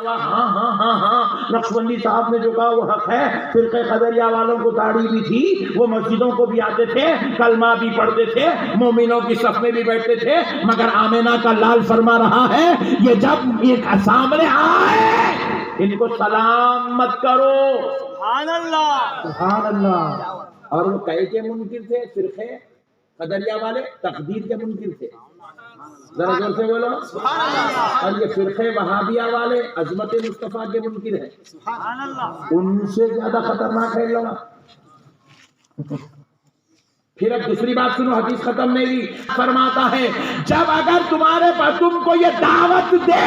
ہاں ہاں ہاں ہاں نقشبندی صاحب نے جو کہا وہ حق ہے. فرقہ قدریہ والوں کو داڑھی بھی تھی, وہ مسجدوں کو بھی آتے تھے, کلمہ بھی پڑھتے تھے, مومنوں کی صف میں بھی بیٹھتے تھے, مگر آمینہ کا لال فرما رہا ہے یہ جب ایک سامنے آئے ان کو سلام مت کرو. سبحان اللہ سبحان اللہ. اور وہ کئے کے منکر تھے فرقے قدریہ والے, تقدیر کے منکر تھے. ذرا زور سے بولو. اور یہ فرقے وہابیہ والے عظمت مصطفیٰ کے منکر ہیں. سبحان اللہ. ان سے زیادہ خطرناک ہے لوگ. پھر اب دوسری بات سنو, حدیث ختم نہیں ہوئی. فرماتا ہے جب اگر تمہارے پاس تم کو یہ دعوت دے,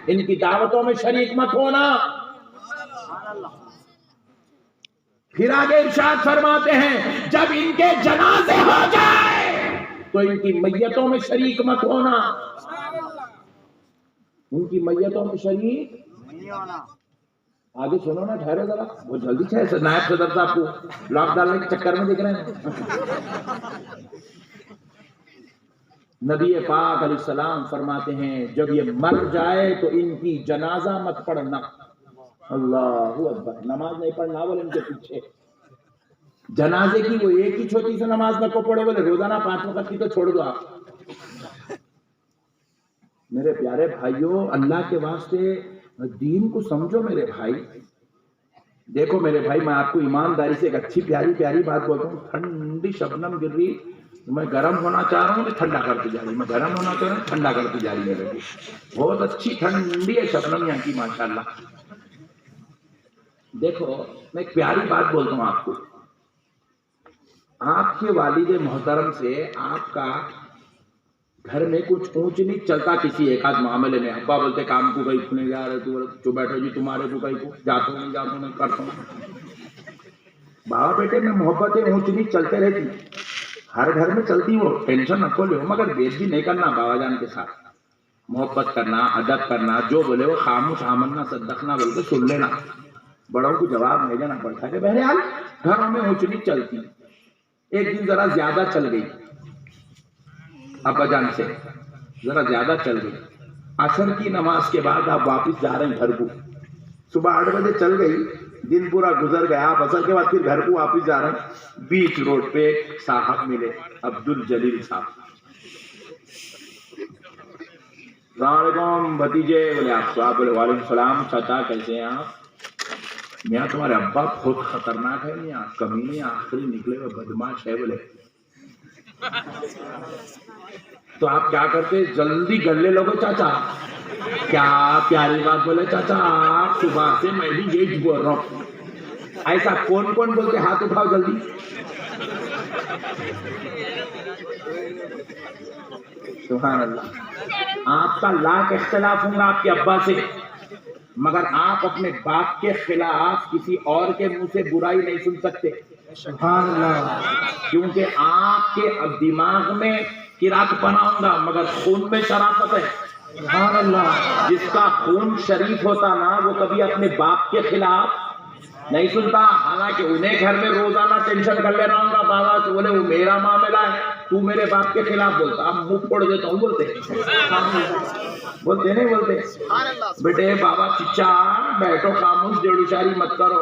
ان کی دعوتوں میں شریک مت ہونا. پھر آگے ارشاد فرماتے ہیں جب ان کے جنازے ہو جائے تو ان کی میتوں میں شریک مت ہونا. ان کی میتوں میں شریک نہیں ہونا. آگے سنو نا, ٹھہرو ذرا, وہ جلدی سے نائب صدر صاحب کو لاک ڈالنے کے چکر میں دکھ رہے ہیں. نبی پاک علیہ السلام فرماتے ہیں جب یہ مر جائے تو ان کی جنازہ مت پڑھنا. اللہ اکبر. نماز نہیں پڑھنا بولے ان کے پیچھے. جنازے کی وہ ایک ہی چھوٹی سی نماز نہ کو پڑھو, بولے روزانہ 5 وقت کی تو چھوڑ دو آپ. میرے پیارے بھائیوں, اللہ کے واسطے دین کو سمجھو میرے بھائی. دیکھو میرے بھائی, میں آپ کو ایمانداری سے ایک اچھی پیاری پیاری بات بولتا ہوں. ٹھنڈی شبنم گر رہی, میں گرم ہونا چاہ رہا ہوں کہ ٹھنڈا کرتی جا رہی, میں گرم ہونا چاہ رہا ہوں ٹھنڈا کرتی جا رہی ہے. بہت اچھی ٹھنڈی ہے شبنم یہاں کی ماشاءاللہ. دیکھو میں ایک پیاری بات بولتا ہوں آپ کو. آپ کے والد محترم سے آپ کا گھر میں کچھ اونچ نیچ چلتا کسی ایک آدھ معاملے میں, ابا بولتے کام کو کہیں کھنے جا رہے, تو بیٹھو جی تمہارے کو کہیں کو جاتا ہوں جاتا ہوں کرتا ہوں. بابا بیٹے میں محبتیں اونچ نیچ چلتے رہتی, ہر گھر میں چلتی, وہ ٹینشن نہ کو لو, مگر بیچ بھی نہیں کرنا بابا جان کے ساتھ. محبت کرنا, ادب کرنا, جو بولے وہ خاموش آمنا صدقنا بول کے سن لینا, بڑوں کو جواب نہیں دینا پڑتا ہے. بہرحال گھروں میں اونچ نیچ چلتی. ایک دن ذرا زیادہ چل گئی, ابا جان سے ذرا زیادہ چل گئی. عصر کی نماز کے بعد آپ واپس جا رہے ہیں گھر کو, صبح 8 بجے چل گئی, دن پورا گزر گیا, آپ عصر کے بعد پھر گھر کو واپس جا رہے ہیں. بیچ روڈ پہ صاحب ملے, عبدالجلیل صاحب. السلام علیکم بھتیجے. بولے آپ صاحب. بولے وعلیکم السلام چچا, کیسے ہیں آپ؟ میاں تمہارے ابا بہت خطرناک ہے میاں, کمینے آخری نکلے ہوئے بدماش ہے. بولے تو آپ کیا کرتے, جلدی گلے لوگے چاچا. کیا پیاری بات بولے چاچا, آپ صبح سے میں بھی یہی بول رہا ہوں. ایسا کون کون بولتے, ہاتھ اٹھاؤ جلدی. سبحان اللہ. آپ کا لاکھ اختلاف ہوں گا آپ کے ابا سے, مگر آپ اپنے باپ کے خلاف کسی اور کے منہ سے برائی نہیں سن سکتے. سبحان اللہ. کیونکہ آپ کے دماغ میں کراک پنا ہوگا, مگر خون میں شرافت ہے. سبحان اللہ. جس کا خون شریف ہوتا نا, وہ کبھی اپنے باپ کے خلاف نہیں سنتا. حالانکہ انہیں گھر میں روزانہ ٹینشن کر لے رہا ہوں گا بابا سے, بولے وہ میرا معاملہ ہے, تو میرے باپ کے خلاف بولتا. اب منہ پھوڑ دیتا ہوں, بولتے نہیں بولتے بیٹے بابا چچا بیٹھو خاموش, جیڑو شاری مت کرو.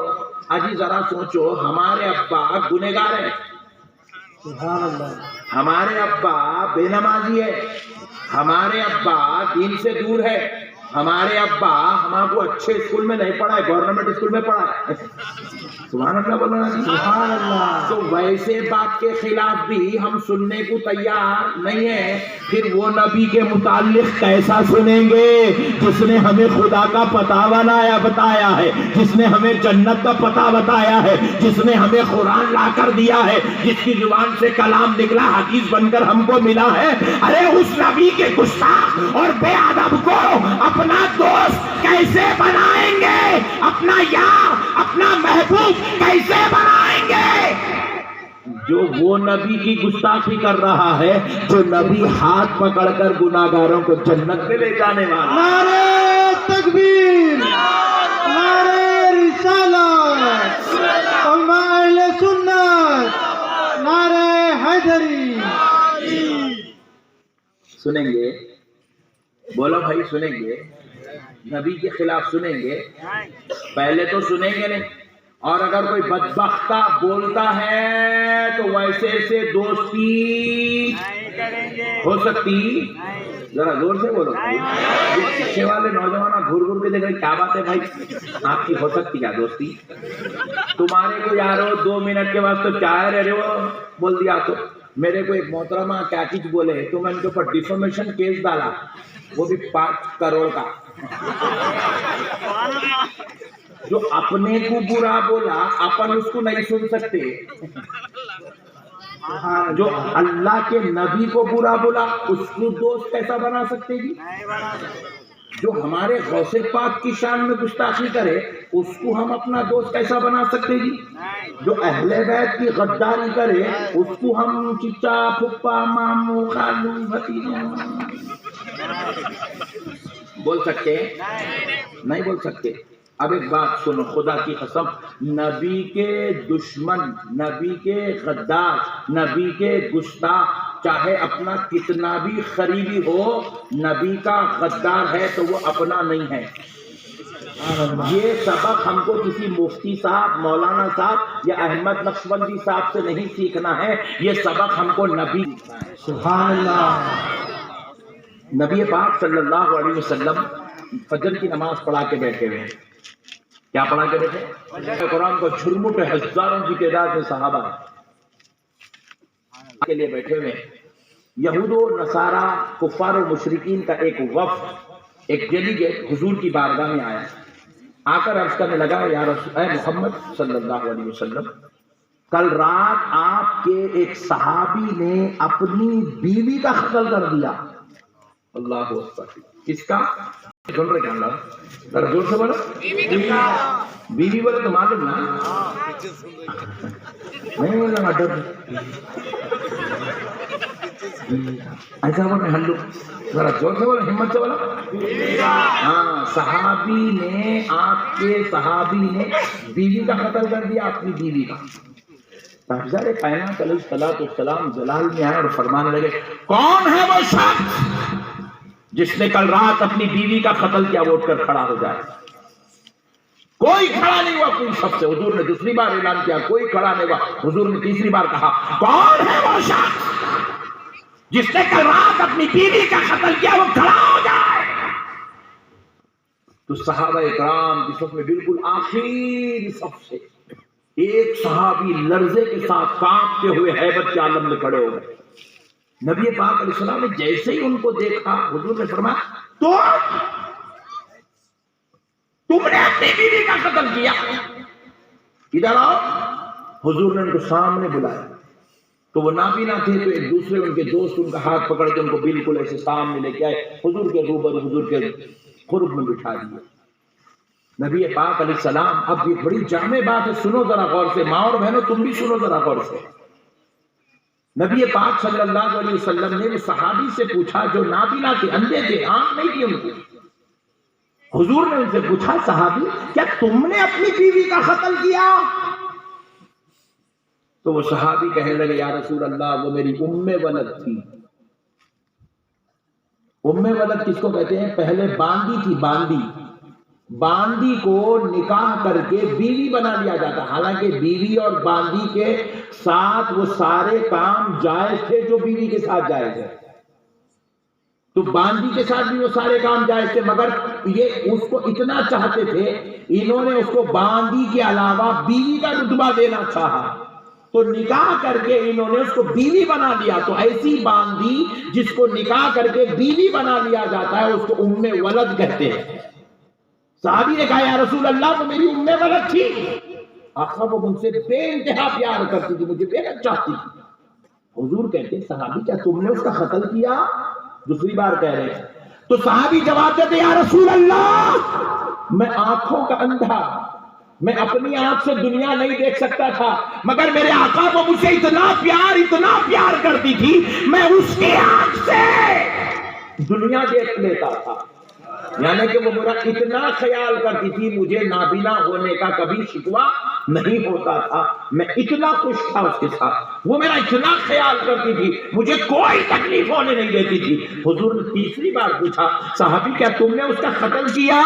اجی ذرا سوچو, ہمارے ابا گنہگار ہے, سبحان اللہ. ہمارے ابا بے نمازی ہے, ہمارے ابا دین سے دور ہے, ہمارے ابا ہمارے کو اچھے اسکول میں نہیں پڑھا ہے, گورنمنٹ اسکول میں پڑھا ہے. سبحان اللہ بولنا. سبحان اللہ. تو ویسے باپ کے خلاف بھی ہم سننے کو تیار نہیں ہیں. پھر وہ نبی کے متعلق کیسا سنیں گے جس نے ہمیں خدا کا پتہ بتایا ہے, جس نے ہمیں جنت کا پتہ بتایا ہے, جس نے ہمیں قرآن لا کر دیا ہے, جس کی زبان سے کلام نکلا حدیث بن کر ہم کو ملا ہے. ارے اس نبی کے گستاخ اور بے ادب کو اپنا دوست کیسے بنائیں گے, اپنا یار اپنا محبوب کیسے بنائیں گے جو وہ نبی کی گستاخی کر رہا ہے, جو نبی ہاتھ پکڑ کر گناہگاروں کو جنت میں لے جانے والا. نعرہ تکبیر, نعرہ رسالت, اہل سنت, نعرہ حیدری. سنیں گے, بولو بھائی سنیں گے. نبی کے خلاف سنیں گے؟ پہلے تو سنیں گے نہیں. اور اگر کوئی بدبختہ بولتا ہے تو ویسے سے دوستی ہو سکتی؟ ذرا زور سے بولو. یہ پیچھے والے نوجوان گھر گھر کے دیکھ رہے کیا بات ہے بھائی آپ کی ہو سکتی کیا دوستی؟ تمہارے کو یارو 2 منٹ کے بعد تو چاہ رہے ہو بول دیا. تو میرے کو ایک محترمہ کیا بولے تو میں ان کے اوپر ڈیفامیشن کیس ڈالا, وہ بھی 5 کروڑ کا. جو اپنے کو برا بولا اپن اس کو نہیں سن سکتے, جو اللہ کے نبی کو برا بولا اس کو دوست کیسا بنا سکتے جی؟ جو ہمارے غوث پاک کی شان میں گستاخی کرے اس کو ہم اپنا دوست کیسا بنا سکتے جی؟ جو اہل بیت کی غداری کرے اس کو ہم چچا پھپھا ماموں خالو بھتیجا بول سکتے؟ نہیں بول سکتے. اب ایک بات سنو, خدا کی قسم, نبی کے دشمن, نبی کے غدار, نبی کے گستاخ چاہے اپنا کتنا بھی قریبی ہو, نبی کا غدار ہے تو وہ اپنا نہیں ہے. یہ سبق ہم کو کسی مفتی صاحب, مولانا صاحب یا احمد نقشبندی صاحب سے نہیں سیکھنا ہے, یہ سبق ہم کو نبی. سبحان اللہ. نبی پاک صلی اللہ علیہ وسلم فجر کی نماز پڑھا کے بیٹھے ہوئے. کیا پڑھا کے بیٹھے؟ قرآن کو جھرمٹ ہزاروں کی تعداد میں صحابہ کے لیے بیٹھے ہوئے. یہود و نصارہ, کفار و مشرکین کا ایک وفد, ایک ڈیلیگیٹ حضور کی بارگاہ میں آیا. آ کر عرض کرنے لگا, یا رسول اے محمد صلی اللہ علیہ وسلم, کل رات آپ کے ایک صحابی نے اپنی بیوی کا قتل کر دیا. اللہ اکبر. کس کا؟ سن رہے کیا اللہ ذرا زور سے بولو. بیوی بولے تو معلوم نا, نہیں بولنا ڈر ایسا بولے ہلو, ذرا زور سے بولو, ہمت سے بولو. ہاں, صحابی نے, آپ کے صحابی نے بیوی کا قتل کر دیا, اپنی بیوی کا. تحفظار کائنات علیہ الصلوۃ والسلام جلال میں آئے اور فرمانے لگے, کون ہے وہ شخص جس نے کل رات اپنی بیوی کا قتل کیا, وہ اٹھ کر کھڑا ہو جائے. کوئی کھڑا نہیں ہوا اپنی سب سے. حضور نے دوسری بار اعلان کیا, کوئی کھڑا نہیں ہوا. حضور نے تیسری بار کہا, کون ہے وہ شخص جس نے کل رات اپنی بیوی کا قتل کیا, وہ کھڑا ہو جائے. تو صحابہ اکرام کی صف میں بالکل آخری صف سے ایک صحابی لرزے کے ساتھ کانپتے ہوئے ہیبت کے عالم میں کھڑے ہو گئے. نبی پاک علیہ السلام نے جیسے ہی ان کو دیکھا, حضور نے فرمایا, تم نے اپنی بیوی کا قتل کیا, ادھر آؤ. حضور نے ان کو سامنے بلایا تو وہ نابینا تھے, تو ایک دوسرے ان کے دوست ان کا ہاتھ پکڑ کے ان کو بالکل ایسے سامنے لے کے آئے, حضور کے روبرو, حضور کے قرب میں بٹھا دیا. نبی پاک علیہ السلام, اب یہ بڑی جامع بات ہے, سنو ذرا غور سے, ماں اور بہنوں تم بھی سنو ذرا غور سے. نبی پاک صلی اللہ علیہ وسلم نے وہ صحابی سے پوچھا جو نابینا تھے, اندھے تھے, آنکھ نہیں تھی ان کو. حضور نے ان سے پوچھا, صحابی کیا تم نے اپنی بیوی کا قتل کیا؟ تو وہ صحابی کہنے لگے, یا رسول اللہ وہ میری ام ولد تھی. ام ولد کس کو کہتے ہیں؟ پہلے باندی تھی, باندی. باندی کو نکاح کر کے بیوی بنا لیا جاتا, حالانکہ بیوی اور باندی کے ساتھ وہ سارے کام جائز تھے جو بیوی کے ساتھ جائز ہے. تو باندی کے ساتھ بھی وہ سارے کام جائز تھے, مگر یہ اس کو اتنا چاہتے تھے, انہوں نے اس کو باندی کے علاوہ بیوی کا رتبہ دینا چاہا, تو نکاح کر کے انہوں نے اس کو بیوی بنا لیا. تو ایسی باندی جس کو نکاح کر کے بیوی بنا لیا جاتا ہے اس کو ام ولد کہتے ہیں. صحابی نے کہا, یا رسول اللہ وہ میری ام ولد تھی. آقا وہ مجھ سے بے انتہا پیار کرتی تھی, مجھے بے حد چاہتی تھی. حضور کہتے ہیں, صحابی کیا تم نے اس کا قتل کیا؟ دوسری بار کہہ رہے ہیں. تو صحابی جواب دیتے, یا رسول اللہ میں آنکھوں کا اندھا, میں اپنی آنکھ سے دنیا نہیں دیکھ سکتا تھا, مگر میرے آقا کو مجھ سے اتنا پیار کرتی تھی, میں اس کی آنکھ سے دنیا دیکھ لیتا تھا. یعنی کہ وہ میرا اتنا خیال کرتی تھی, مجھے نابینا ہونے کا کبھی شکوہ نہیں ہوتا تھا، میں اتنا خوش تھا اس کے ساتھ، وہ میرا اتنا خیال کرتی تھی، مجھے کوئی تکلیف ہونے نہیں دیتی تھی۔ حضور نے تیسری بار پوچھا صحابی کیا تم نے اس کا قتل کیا؟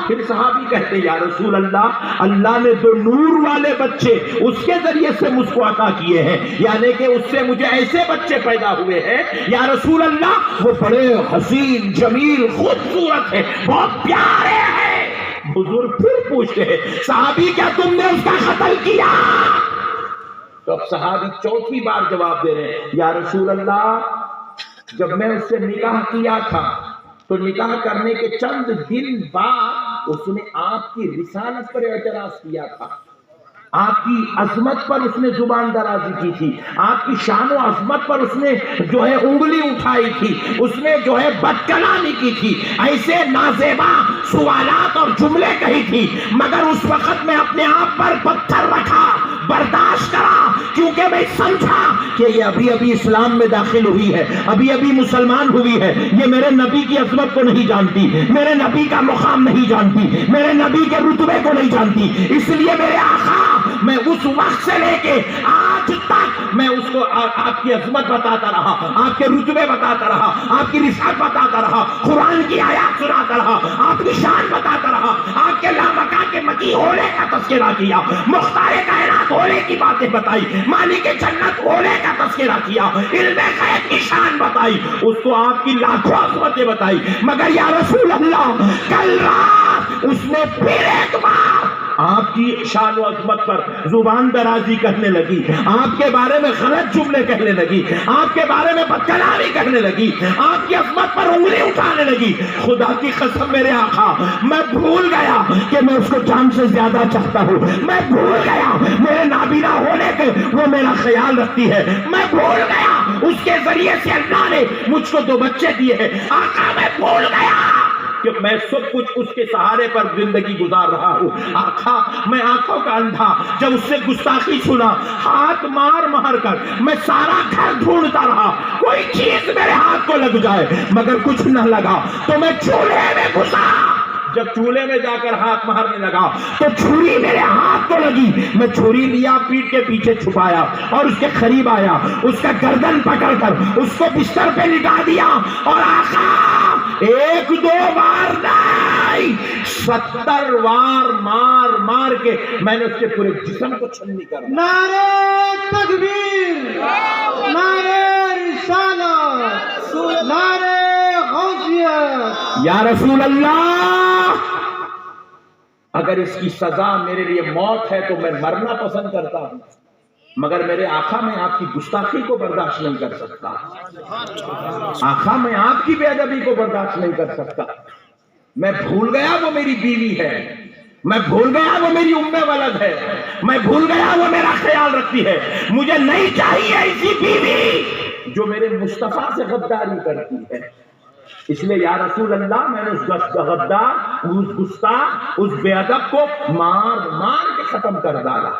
پھر صحابی کہتے یا رسول اللہ، اللہ نے تو نور والے بچے اس کے ذریعے سے مجھ کو عطا کیے ہیں، یعنی کہ اس سے مجھے ایسے بچے پیدا ہوئے ہیں یا رسول اللہ وہ بڑے حسین جمیل خوبصورت ہے، بہت پیارے ہیں۔ حضور پھر پوچھتے ہیں صحابی کیا تم نے اس کا قتل کیا؟ تو اب صحابی چوتھی بار جواب دے رہے ہیں یا رسول اللہ، جب میں اس سے نکاح کیا تھا تو نکاح کرنے کے چند دن بعد اس نے آپ کی رسالت پر اعتراض کیا تھا، آپ کی عظمت پر اس نے زبان درازی کی تھی، آپ کی شان و عظمت پر اس نے جو ہے انگلی اٹھائی تھی، اس نے جو ہے بد کلامی کی تھی، ایسے نازیبا سوالات اور جملے کہی تھی، مگر اس وقت میں اپنے آپ پر پتھر رکھا، برداشت کرا، کیونکہ میں سمجھا کہ یہ ابھی ابھی اسلام میں داخل ہوئی ہے، ابھی ابھی مسلمان ہوئی ہے، یہ میرے نبی کی عظمت کو نہیں جانتی، میرے نبی کا مقام نہیں جانتی، میرے نبی کے رتبے کو نہیں جانتی، اس لیے میرے آقا میں اس وقت سے لے کے آج تک میں اس کو آپ کی عظمت بتاتا رہا، آپ کے رتبے بتاتا رہا، آپ کی رسالت بتاتا رہا، قرآن کی آیات سناتا رہا، آپ کی شان بتاتا رہا، آپ کے لامکان کے مکی ہونے کا تذکرہ کیا، مختار کائنات ہونے کی باتیں بتائی، مالک جنت ہونے کا تذکرہ کیا، علم غیب کی شان بتائی، اس کو آپ کی لاکھوں عظمتیں بتائی، مگر یا رسول اللہ کل رات اس نے پھر ایک بار آپ کی شان و عظمت پر زبان درازی کرنے لگی، آپ کے بارے میں غلط جملے کہنے لگی، آپ کے بارے میں بد کلامی کرنے لگی، آپ کی عظمت پر انگلی اٹھانے لگی۔ خدا کی قسم میرے آقا، میں بھول گیا کہ میں اس کو جان سے زیادہ چاہتا ہوں، میں بھول گیا میرے نابینا ہونے کے وہ میرا خیال رکھتی ہے، میں بھول گیا اس کے ذریعے سے اللہ نے مجھ کو 2 بچے دیے ہیں، آقا میں بھول گیا کہ میں سب کچھ اس کے سہارے پر زندگی گزار رہا ہوں۔ آقا میں آنکھوں کا اندھا جب اس سے گستاخی سنا، ہاتھ مار مار کر میں سارا گھر ڈھونڈتا رہا، کوئی چیز میرے ہاتھ کو لگ جائے، مگر کچھ نہ لگا، تو میں چولہے میں گھسا، جب چولہے میں جا کر ہاتھ مارنے لگا تو چھری میرے ہاتھ کو لگی، میں چھری لیا، پیٹ کے پیچھے چھپایا اور اس کے قریب آیا، اس کا گردن پکڑ کر اس کو بستر پہ لٹا دیا، اور آقا 1-2 بار نہیں 70 بار مار مار کے میں نے اس کے پورے جسم کو چھلنی کر دیا۔ نعرہ تکبیر، نعرہ رسالت، نعرہ غوثیت۔ یا رسول اللہ، اگر اس کی سزا میرے لیے موت ہے تو میں مرنا پسند کرتا ہوں، مگر میرے آقا میں آپ کی گستاخی کو برداشت نہیں کر سکتا، آقا میں آپ کی بے ادبی کو برداشت نہیں کر سکتا۔ میں بھول گیا وہ میری بیوی ہے، میں بھول گیا وہ میری ام ولد ہے، میں بھول گیا وہ میرا خیال رکھتی ہے، مجھے نہیں چاہیے ایسی بیوی جو میرے مصطفیٰ سے غداری کرتی ہے۔ اس لیے یا رسول اللہ میں نے اس غدار، اس گستاخ، اس بے ادب کو مار مار کے ختم کر ڈالا۔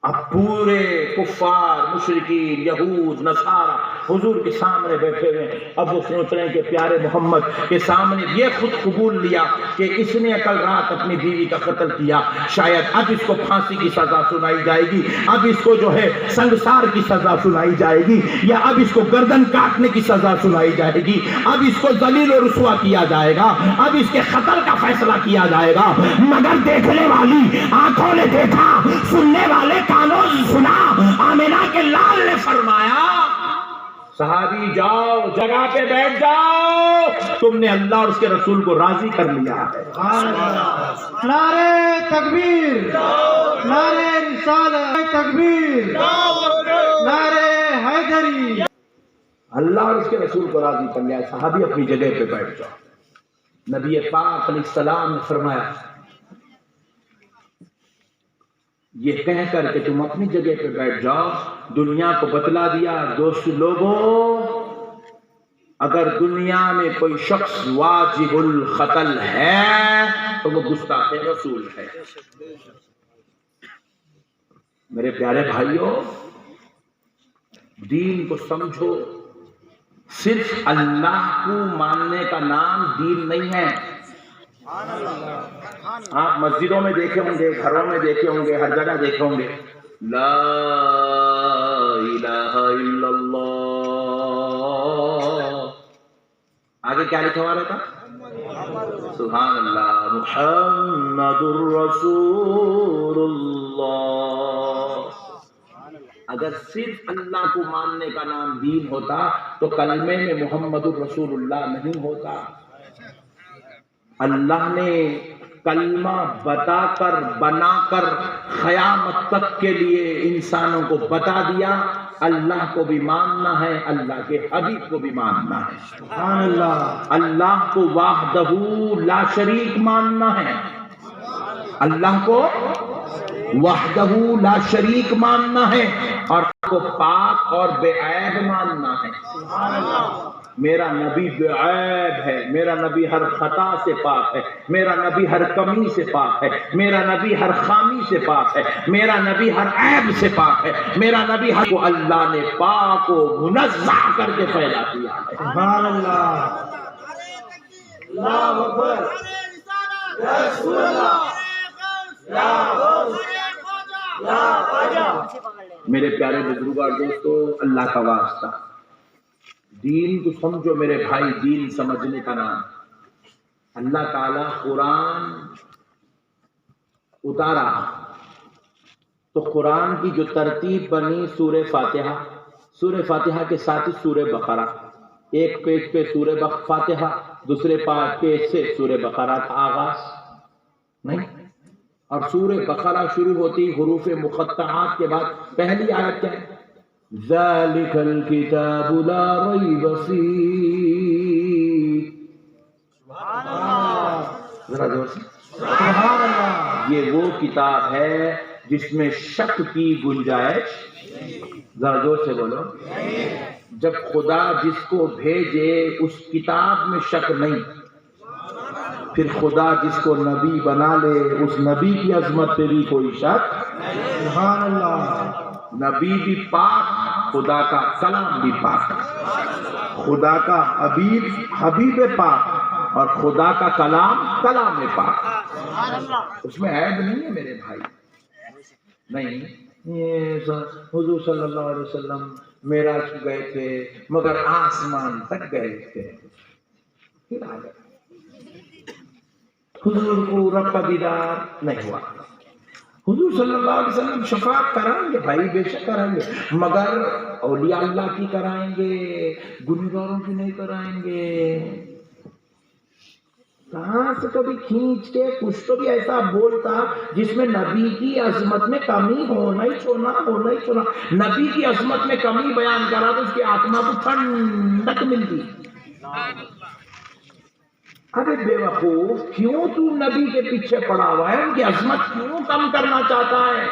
اب پورے کفار، مشرکین، یہود، نصارہ حضور کے سامنے بیٹھے ہوئے، اب وہ سوچ رہے ہیں کہ پیارے محمد کے سامنے یہ خود قبول لیا کہ اس نے کل رات اپنی بیوی کا قتل کیا، شاید اب اس کو پھانسی کی سزا سنائی جائے گی، اب اس کو جو ہے سنگسار کی سزا سنائی جائے گی، یا اب اس کو گردن کاٹنے کی سزا سنائی جائے گی، اب اس کو ذلیل و رسوا کیا جائے گا، اب اس کے قتل کا فیصلہ کیا جائے گا۔ مگر دیکھنے والی آنکھوں نے دیکھا، سننے والے کانوں نے سنا، آمنہ کے لال نے فرمایا صحابی جاؤ جگہ پہ بیٹھ جاؤ، تم نے اللہ اور اس کے رسول کو راضی کر لیا ہے۔ نعرہ تکبیر، نعرہ رسالت، تکبیر، نعرہ حیدری۔ اللہ اور اس کے رسول کو راضی کر لیا، صحابی اپنی جگہ پہ بیٹھ جاؤ۔ نبی پاک علیہ السلام نے فرمایا یہ کہہ کر کہ تم اپنی جگہ پہ بیٹھ جاؤ، دنیا کو بتلا دیا دوست لوگوں، اگر دنیا میں کوئی شخص واجب القتل ہے تو وہ گستاخ رسول ہے۔ میرے پیارے بھائیوں، دین کو سمجھو، صرف اللہ کو ماننے کا نام دین نہیں ہے، آپ مسجدوں میں دیکھے ہوں گے، گھروں میں دیکھے ہوں گے، ہر جگہ دیکھے ہوں گے، لا الہ الا اللہ، آگے کیا لکھا ہوا رہتا؟ سبحان اللہ، محمد الرسول اللہ۔ اگر صرف اللہ کو ماننے کا نام دین ہوتا تو کلمے میں محمد الرسول اللہ نہیں ہوتا۔ اللہ نے کلمہ بتا کر، بنا کر قیامت تک کے لیے انسانوں کو بتا دیا، اللہ کو بھی ماننا ہے، اللہ کے حبیب کو بھی ماننا ہے۔ سبحان اللہ۔ اللہ کو وحدہ لا شریک ماننا ہے، اللہ کو وحدہ لا شریک ماننا ہے، اور کو پاک اور بے عیب ماننا ہے۔ میرا نبی بے عیب ہے، میرا نبی ہر خطا سے پاک ہے، میرا نبی ہر کمی سے پاک ہے، میرا نبی ہر خامی سے پاک ہے، میرا نبی ہر عیب سے پاک ہے، میرا نبی ہر کو اللہ نے پاک و منزہ کر کے پیدا کیا ہے۔ سبحان اللہ۔ اللہ اکبر۔ یا رسول اللہ، یا غوث، یا خواجہ۔ میرے پیارے بزرگوں اور دوستو، اللہ کا واسطہ، دین کو سمجھو میرے بھائی، دین سمجھنے کا نام۔ اللہ تعالیٰ قرآن اتارا تو قرآن کی جو ترتیب بنی، سورہ فاتحہ، سورہ فاتحہ کے ساتھ ہی سورہ بقرہ، ایک پیج پہ سورہ فاتحہ، دوسرے پیج سے سورہ بقرہ کا آغاز نہیں، اور سورہ بقرہ شروع ہوتی حروف مقطعات کے بعد پہلی آیت کیا ہے؟ ذَلِكَ الْكِتَابُ لَا رَيْبَ فِيهِ۔ سبحان اللہ۔ ذرا زور سے۔ سبحان اللہ۔ یہ وہ کتاب ہے جس میں شک کی گنجائش، ذرا زور سے بولو، جب خدا جس کو بھیجے اس کتاب میں شک نہیں، پھر خدا جس کو نبی بنا لے اس نبی کی عظمت پہ بھی کوئی شک۔ سبحان اللہ۔ نبی بھی پاک، خدا کا کلام بھی پاک، خدا کا حبیب حبیب پاک، اور خدا کا کلام پاک۔ اس میں عیب نہیں ہے میرے بھائی، نہیں۔ یہ حضور صلی اللہ علیہ وسلم معراج گئے تھے مگر آسمان تک گئے تھے، پھر آ گئے، حضور کو رب کا دیدار نہیں ہوا۔ حضور صلی اللہ علیہ وسلم شفاعت کرائیں گے بھائی، بے شک کرائیں گے، مگر اولیاء اللہ کی کرائیں گے، گنہگاروں کی نہیں کرائیں گے۔ کہاں سے کبھی کھینچ کے کچھ تو بھی ایسا بولتا جس میں نبی کی عظمت میں کمی ہونا ہی چھوڑنا۔ نبی کی عظمت میں کمی بیان کرا تو اس کی آتما کو ٹھنڈک ملتی۔ ارے بے وقوف، کیوں تو نبی کے پیچھے پڑا ہوا ہے؟ ان کی عظمت کیوں کم کرنا چاہتا ہے؟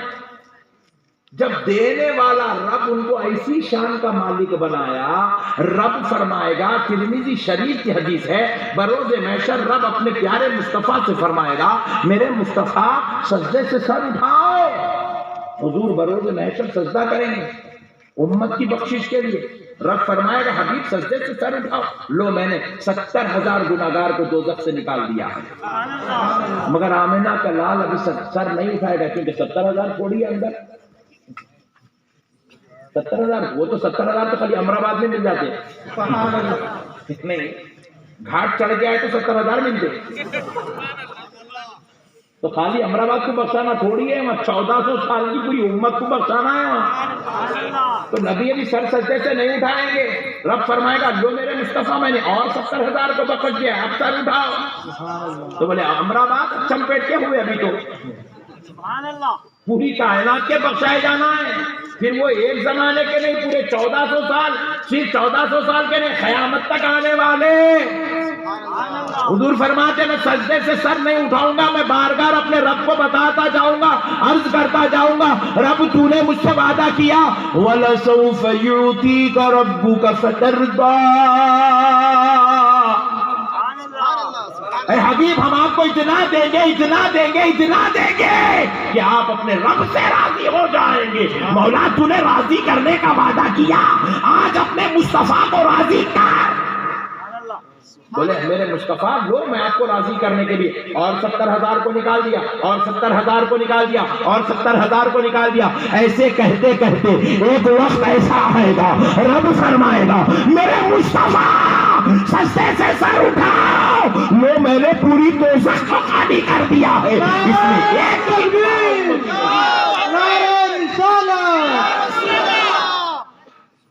جب دینے والا رب ان کو ایسی شان کا مالک بنایا، رب فرمائے گا، ترمذی شریف کی حدیث ہے، بروز محشر رب اپنے پیارے مصطفیٰ سے فرمائے گا، میرے مصطفیٰ سجدے سے سر اٹھاؤ۔ حضور بروز محشر سجدہ کریں گے امت کی بخشش کے لیے، رب فرمائے گا حبیب سجدے سے سر اٹھاؤ، لو میں نے 70,000 گناہگار کو دوزخ سے نکال دیا ہے، مگر آمنہ کا لال ابھی سر نہیں اٹھائے گا، کیونکہ 70,000 کوڑی ہے اندر، 70,000، وہ تو 70,000 تو خالی امرآباد میں مل جاتے ہیں، نہیں گھاٹ چڑھ کے آئے تو 70,000 ملتے، تو خالی امرآباد کو بخشانا تھوڑی ہے، وہاں 1400 سال کی پوری امت کو بخشانا ہے وہاں، تو نبی ابھی سر سجدے سے نہیں اٹھائیں گے، رب فرمائے گا جو میرے مصطفیٰ میں نے اور 70,000 کو بخش دیا، اب سر اٹھاؤ، تو بولے امرآباد چمپیٹ کے ہوئے ابھی تو پوری کائنات کے بخشائے جانا ہے، پھر وہ ایک زمانے کے نہیں، پورے 1400 سال، صرف 1400 سال کے نہیں، قیامت تک آنے والے۔ حضور فرماتے میں سجدے سے سر نہیں اٹھاؤں گا، میں بار بار اپنے رب کو بتاتا جاؤں گا، عرض کرتا جاؤں گا، رب تو نے مجھ سے وعدہ کیا وَلَسَوْفَ يُعْتِيكَ رَبُّكَ فَتَرْضَىٰ، اے حبیب ہم آپ کو اتنا دیں گے، اتنا دیں گے، اتنا دیں گے کہ آپ اپنے رب سے راضی ہو جائیں گے۔ مولا تو نے راضی کرنے کا وعدہ کیا، آج اپنے مصطفیٰ کو راضی کر۔ بولے میرے مصطفیٰ لو میں آپ کو راضی کرنے کے لیے، اور 70,000 کو نکال دیا، اور 70,000 کو نکال دیا، اور 70,000 کو نکال دیا۔ ایسے کہتے کہتے ایک وقت ایسا آئے گا رب فرمائے گا میرے مصطفیٰ سجدے سے سر اٹھاؤ، لو میں نے پوری دوزخ کو خالی کر دیا ہے، اس میں ایک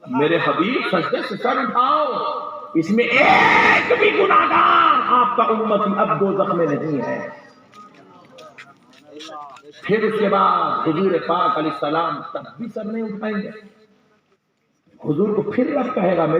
میرے حبیب سجدے سے سر اٹھاؤ، اس میں ایک بھی گناہگار آپ کا امتی اب دوزخ میں نہیں ہے۔ پھر اس کے بعد حضور پاک علیہ السلام تب بھی سر نہیں اٹھائیں گے، حضور کو پھر رب کہے گا میرے